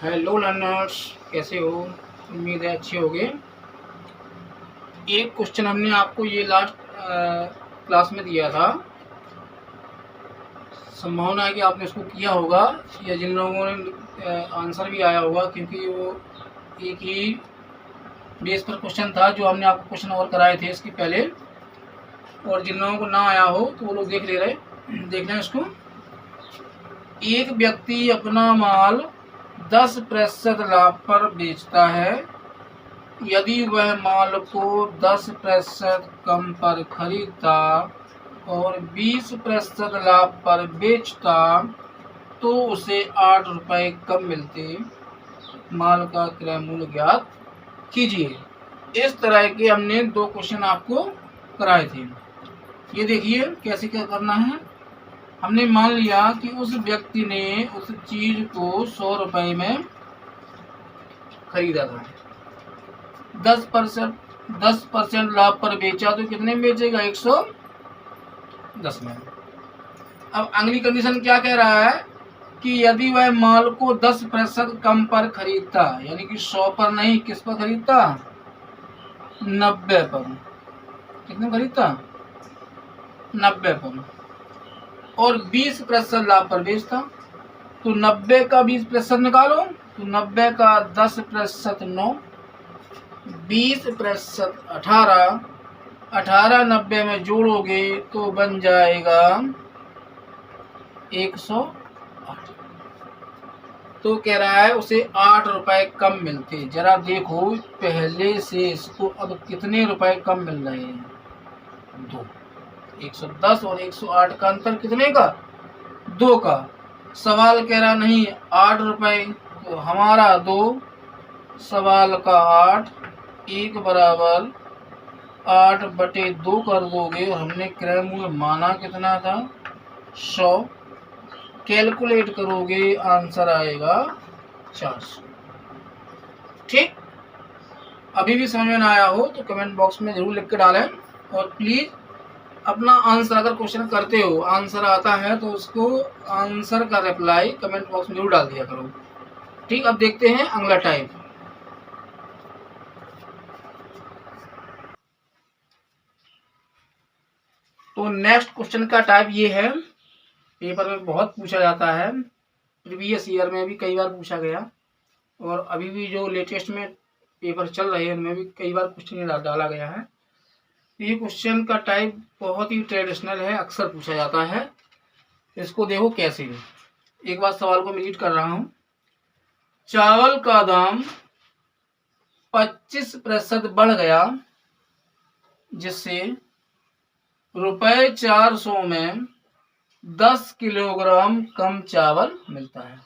Hello learners, कैसे हो? उम्मीद है अच्छे होगे। एक क्वेश्चन हमने आपको ये लास्ट क्लास में दिया था। संभावना है कि आपने उसको किया होगा या जिन लोगों ने आंसर भी आया होगा, क्योंकि वो एक ही बेस पर क्वेश्चन था जो हमने आपको क्वेश्चन और कराए थे इसके पहले। और जिन लोगों को ना आया हो तो वो लोग देख लें इसको। एक व्यक्ति अपना माल 10% लाभ पर बेचता है। यदि वह माल को 10% कम पर खरीदता और 20% लाभ पर बेचता तो उसे 8 रुपये कम मिलते। माल का क्रय मूल्य ज्ञात कीजिए। इस तरह के हमने 2 क्वेश्चन आपको कराए थे। ये देखिए कैसे क्या करना है। हमने मान लिया कि उस व्यक्ति ने उस चीज को 100 रुपये में खरीदा था। 10% लाभ पर बेचा तो कितने में बेचेगा? 110 में। अब अगली कंडीशन क्या कह रहा है कि यदि वह माल को 10% कम पर खरीदता, यानी कि 100 पर नहीं, किस पर खरीदता? 90 पर। कितने खरीदता? 90 पर। और 20% लाभ पर बेचता। तो 90 का 20% निकालो, तो 90 का 10% 9, 20% 18, 18 90 में जोड़ोगे तो बन जाएगा 108। तो कह रहा है उसे 8 रुपए कम मिलते। जरा देखो पहले से इसको अब कितने रुपए कम मिल रहे हैं? 2। 110 और 108 का अंतर कितने का? 2 का। सवाल कह रहा नहीं 8 रुपए, तो हमारा 2, सवाल का 8, 1 बराबर 8/2 कर दोगे। और हमने क्रय मूल्य माना कितना था? 100। कैलकुलेट करोगे आंसर आएगा 400। ठीक। अभी भी समझ में ना आया हो तो कमेंट बॉक्स में जरूर लिख के डालें। और प्लीज अपना आंसर, अगर क्वेश्चन करते हो आंसर आता है तो उसको आंसर का रिप्लाई कमेंट बॉक्स में जरूर डाल दिया करो। ठीक। अब देखते हैं अगला टाइप। तो नेक्स्ट क्वेश्चन का टाइप ये है। पेपर में बहुत पूछा जाता है, प्रीवियस ईयर में भी कई बार पूछा गया, और अभी भी जो लेटेस्ट में पेपर चल रहे हैं उनमें भी कई बार क्वेश्चन डाला गया है। ये क्वेश्चन का टाइप बहुत ही ट्रेडिशनल है, अक्सर पूछा जाता है। इसको देखो कैसे। एक बार सवाल को मैं रीड कर रहा हूं। चावल का दाम 25% बढ़ गया, जिससे ₹400 में 10 किलोग्राम कम चावल मिलता है।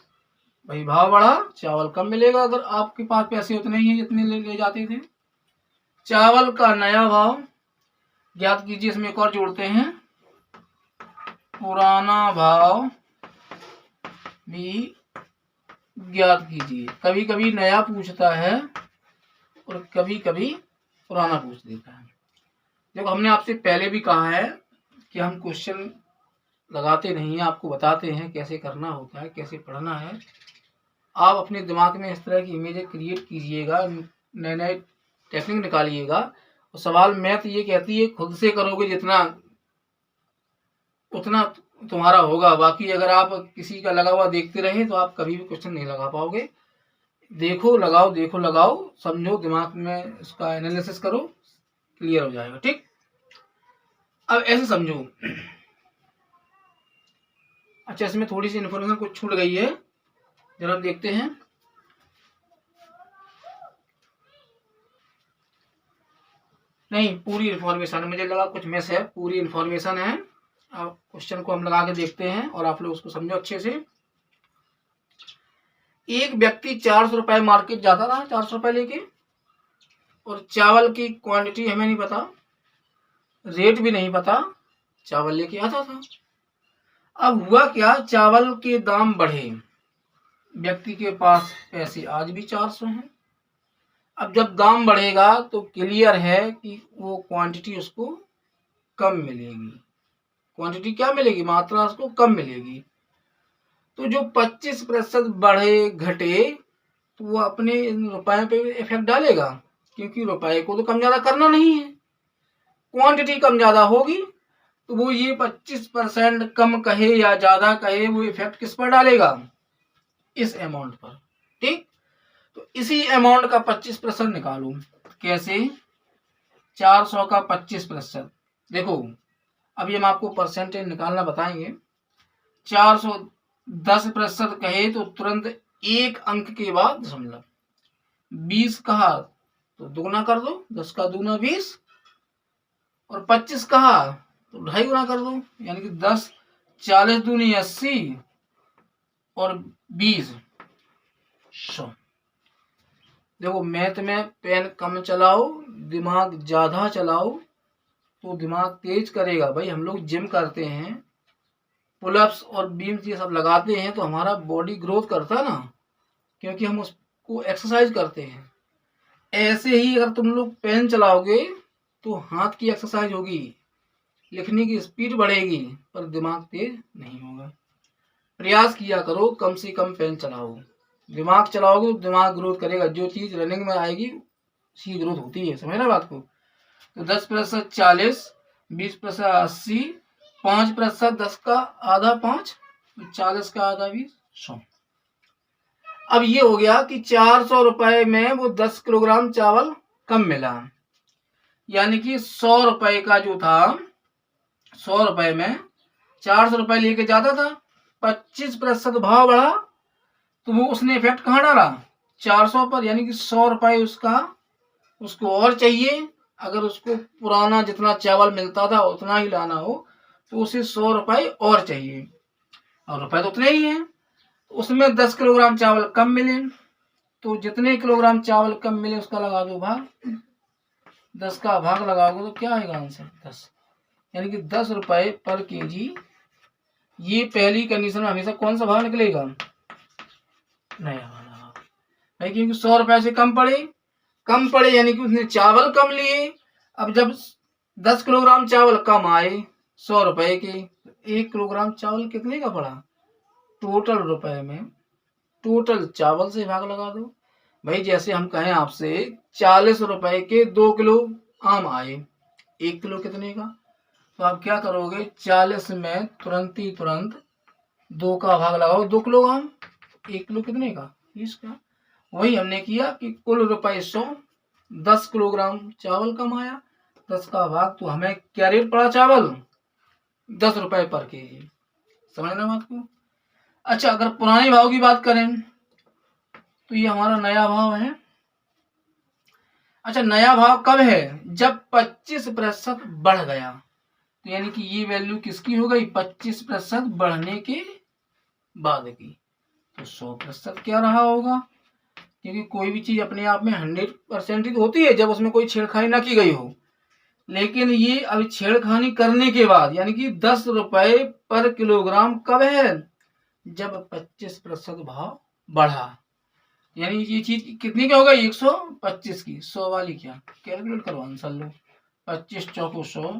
भाई भाव बढ़ा, चावल कम मिलेगा अगर आपके पास पैसे उतने ही जितने ले जाते थे। चावल का नया भाव ज्ञात कीजिए। इसमें एक और जोड़ते हैं, पुराना भाव भी ज्ञात कीजिए। कभी कभी नया पूछता है और कभी कभी पुराना पूछ देता है। जब हमने आपसे पहले भी कहा है कि हम क्वेश्चन लगाते नहीं, आपको बताते हैं कैसे करना होता है, कैसे पढ़ना है। आप अपने दिमाग में इस तरह की इमेजें क्रिएट कीजिएगा, नए नए टेक्निक निकालिएगा। और सवाल मैथ ये कहती है खुद से करोगे जितना उतना तुम्हारा होगा। बाकी अगर आप किसी का लगा हुआ देखते रहे तो आप कभी भी क्वेश्चन नहीं लगा पाओगे। देखो लगाओ, देखो लगाओ, समझो, दिमाग में इसका एनालिसिस करो, क्लियर हो जाएगा। ठीक। अब ऐसे समझो। अच्छा, इसमें थोड़ी सी इन्फॉर्मेशन कुछ छूट गई है, जरा देखते हैं। नहीं, पूरी इन्फॉर्मेशन, मुझे लगा कुछ मिस है, पूरी इन्फॉर्मेशन है। अब क्वेश्चन को हम लगा के देखते हैं और आप लोग उसको समझो अच्छे से। एक व्यक्ति 400 रुपए मार्केट जाता था, 400 रुपए लेके, और चावल की क्वांटिटी हमें नहीं पता, रेट भी नहीं पता, चावल लेके आता था। अब हुआ क्या, चावल के दाम बढ़े, व्यक्ति के पास पैसे आज भी 400 हैं। अब जब दाम बढ़ेगा तो क्लियर है कि वो क्वांटिटी उसको कम मिलेगी। क्वांटिटी क्या मिलेगी? मात्रा उसको कम मिलेगी। तो जो 25% बढ़े घटे तो वो अपने रुपए पे इफेक्ट डालेगा, क्योंकि रुपए को तो कम ज़्यादा करना नहीं है, क्वांटिटी कम ज़्यादा होगी, तो वो ये 25% कम कहे या ज़्यादा कहे, वो इफेक्ट किस पर डालेगा, इस अमाउंट पर। ठीक, तो इसी अमाउंट का 25% निकालो। कैसे? 400 का 25%। देखो अभी हम आपको परसेंटेज निकालना बताएंगे। 410% कहे तो तुरंत एक अंक के बाद दशमलव। 20 कहा तो दुगुना कर दो, 10 का दूना 20, और 25 कहा तो 2.5 गुना कर दो, यानी कि 10, 40 दूनी 80 और 20 100। देखो मैथ में पेन कम चलाओ, दिमाग ज्यादा चलाओ तो दिमाग तेज करेगा। भाई हम लोग जिम करते हैं, पुलअप्स और बीम्स ये सब लगाते हैं तो हमारा बॉडी ग्रोथ करता है ना, क्योंकि हम उसको एक्सरसाइज करते हैं। ऐसे ही अगर तुम लोग पेन चलाओगे तो हाथ की एक्सरसाइज होगी, लिखने की स्पीड बढ़ेगी, पर दिमाग तेज नहीं होगा। प्रयास किया करो, कम से कम पेन चलाओ। दिमाग चलाओगे तो दिमाग ग्रोथ करेगा। जो चीज रनिंग में आएगी उसकी ग्रोथ होती है, समझ रहे बात को। तो 10% 40, 20% 80, 5% 10 का आधा 5, 40 का आधा 20 100। अब ये हो गया कि 400 रुपए में वो 10 किलोग्राम चावल कम मिला, यानी कि 100 रुपए का जो था, 100 रुपए में 400 रुपए लेके जाता था, 25% भाव बढ़ा तो वो उसने इफेक्ट कहाँ डाला, 400 पर, यानी कि 100 रुपए उसको और चाहिए। अगर उसको पुराना जितना चावल मिलता था उतना ही लाना हो तो उसे 100 रुपए और चाहिए, और रुपए तो उतने ही हैं। उसमें 10 किलोग्राम चावल कम मिले, तो जितने किलोग्राम चावल कम मिले उसका लगा दो भाग, 10 का भाग लगाओगे तो क्या आएगा आंसर, 10, यानी कि 10 रुपए पर केजी। ये पहली कंडीशन में हमेशा कौन सा भाव निकलेगा, नया वाला भाई, क्योंकि 100 रुपए से कम पड़े यानी कि उसने चावल कम लिए। अब जब 10 किलोग्राम चावल कम आए 100 रुपए के, 1 किलोग्राम चावल कितने का पड़ा, टोटल रुपए में टोटल चावल से भाग लगा दो। भाई जैसे हम कहें आपसे 40 रुपए के 2 किलो आम आए, 1 किलो कितने का, तो आप क्या करोगे, 40 में तुरंत 2 का भाग लगाओ, 2 किलो आम, 1 किलो कितने का, 20 का। वही हमने किया कि कुल रुपए 100, 10 किलोग्राम चावल कम आया, 10 का भाग, तो हमें क्या रेट पड़ा चावल, 10 रुपए पर केजी। समझना बात को। अच्छा अगर पुराने भाव की बात करें तो ये हमारा नया भाव है। अच्छा नया भाव कब है, जब 25% बढ़ गया, तो यानी कि ये वैल्यू किसकी हो गई, 25% बढ़ने के बाद की, तो 100% क्या रहा होगा, क्योंकि कोई भी चीज अपने आप में 100% ही होती है जब उसमें कोई छेड़खानी ना की गई हो। लेकिन ये अभी छेड़खानी करने के बाद, यानी कि 10 रुपए पर किलोग्राम कब है, जब 25% भाव बढ़ा, यानी ये चीज कितनी का होगा, 125 की, 100 वाली क्या कैलकुलेट करो आंसर लो, 25 चौको 100,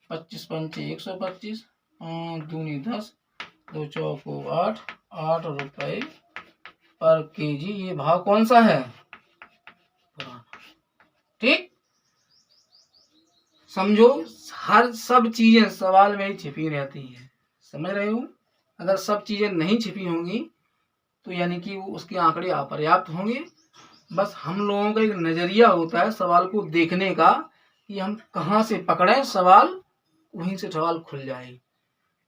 25 पंचे 125, दूनी 10, 2 चौको 8, 8 रुपए पर केजी। ये भाव कौन सा है, पुराना। ठीक, समझो हर सब चीजें सवाल में ही छिपी रहती है, समझ रहे हो। अगर सब चीजें नहीं छिपी होंगी तो यानी कि वो उसके आंकड़े अपर्याप्त होंगे। बस हम लोगों का एक नजरिया होता है सवाल को देखने का कि हम कहाँ से पकड़ें सवाल, वहीं से सवाल खुल जाए।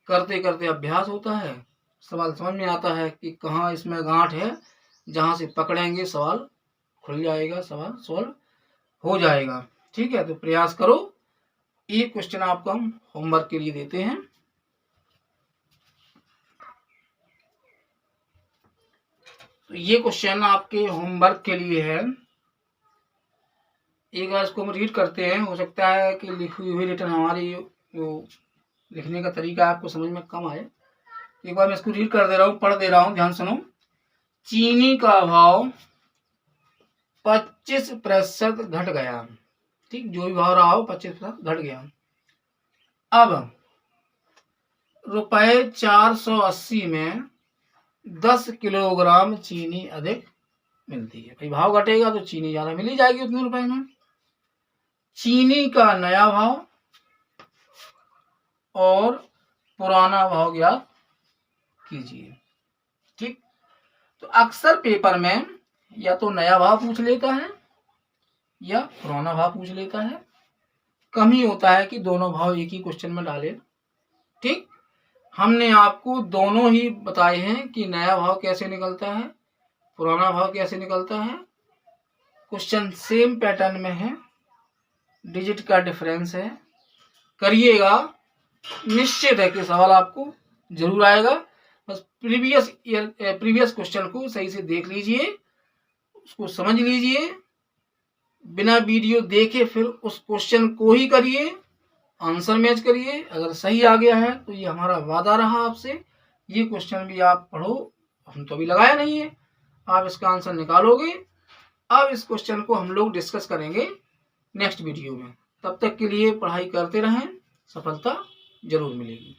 करते करते अभ्यास होता है, सवाल समझ में आता है कि कहाँ इसमें गांठ है, जहां से पकड़ेंगे सवाल खुल जाएगा, सवाल सॉल्व हो जाएगा। ठीक है, तो प्रयास करो। एक क्वेश्चन आपको हम होमवर्क के लिए देते हैं। तो ये क्वेश्चन आपके होमवर्क के लिए है। एक बार इसको हम रीड करते हैं, हो सकता है कि लिखी हुई रिटर्न हमारी जो लिखने का तरीका आपको समझ में कम आए। एक बार मैं इसको रीड कर दे रहा हूँ, पढ़ दे रहा हूँ, ध्यान सुनो। चीनी का भाव 25% घट गया, ठीक, जो भी भाव रहा हो 25% घट गया। अब ₹480 में 10 किलोग्राम चीनी अधिक मिलती है। भाई भाव घटेगा तो चीनी ज़्यादा मिल ही जाएगी उतने रुपए में। चीनी का नया भाव और पुराना भाव ज्ञात कीजिए। ठीक, तो अक्सर पेपर में या तो नया भाव पूछ लेता है या पुराना भाव पूछ लेता है। कम ही होता है कि दोनों भाव एक ही क्वेश्चन में डाले। ठीक, हमने आपको दोनों ही बताए हैं कि नया भाव कैसे निकलता है, पुराना भाव कैसे निकलता है। क्वेश्चन सेम पैटर्न में है, डिजिट का डिफरेंस है। करिएगा, निश्चित है कि सवाल आपको जरूर आएगा। बस प्रीवियस क्वेश्चन को सही से देख लीजिए, उसको समझ लीजिए, बिना वीडियो देखे फिर उस क्वेश्चन को ही करिए, आंसर मैच करिए। अगर सही आ गया है तो ये हमारा वादा रहा आपसे, ये क्वेश्चन भी आप पढ़ो। हम तो अभी लगाया नहीं है, आप इसका आंसर निकालोगे। अब इस क्वेश्चन को हम लोग डिस्कस करेंगे नेक्स्ट वीडियो में। तब तक के लिए पढ़ाई करते रहें, सफलता जरूर मिलेगी।